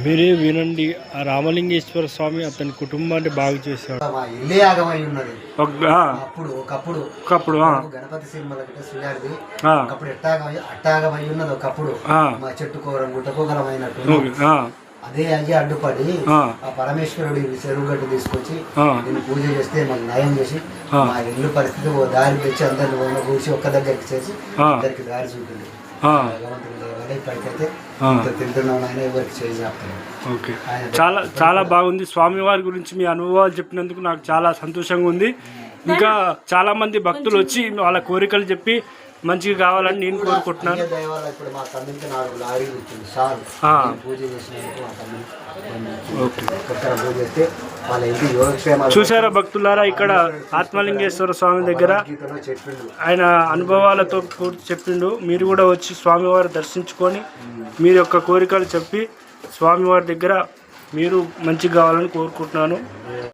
మీరే వినండి. ఆ రామలింగేశ్వర స్వామి అతని కుటుంబాన్ని బాగు చేశాడు. మా ఇల్లే ఆగమై ఉన్నది. ఒకప్పుడు గణపతి సినిమాలకి శ్రీగారిది ఒకప్పుడు అట్టాగమై ఉన్నది. ఒకప్పుడు మా చెట్టు కూర గుట్టకోగలమైనట్టు అదే అయ్యి అడ్డుపడి ఆ పరమేశ్వరుడి చెరువు గట్టు తీసుకొచ్చి దీన్ని పూజ చేస్తే మాకు నయం చేసి మా ఇల్లు పరిస్థితి ఓ దారి తెచ్చి అందరిని కూర్చి ఒక్క దగ్గరికి చేసి అందరికి దారి చూపింది. ఇప్పటికైతే తింటున్నాం ఆయన ఎవరికి చేయాలి. ఓకే, చాలా చాలా బాగుంది. స్వామివారి గురించి మీ అనుభవాలు చెప్పినందుకు నాకు చాలా సంతోషంగా ఉంది. ఇంకా చాలా మంది భక్తులు వచ్చి వాళ్ళ కోరికలు చెప్పి మంచిగా కావాలని నేను కోరుకుంటున్నాను. చూసారా భక్తులారా, ఇక్కడ ఆత్మలింగేశ్వర స్వామి దగ్గర ఆయన అనుభవాలతో చెప్పిండు. మీరు కూడా వచ్చి స్వామివారి దర్శించుకొని మీరు యొక్క కోరికలు చెప్పి స్వామివారి దగ్గర మీరు మంచిగా కావాలని కోరుకుంటున్నాను.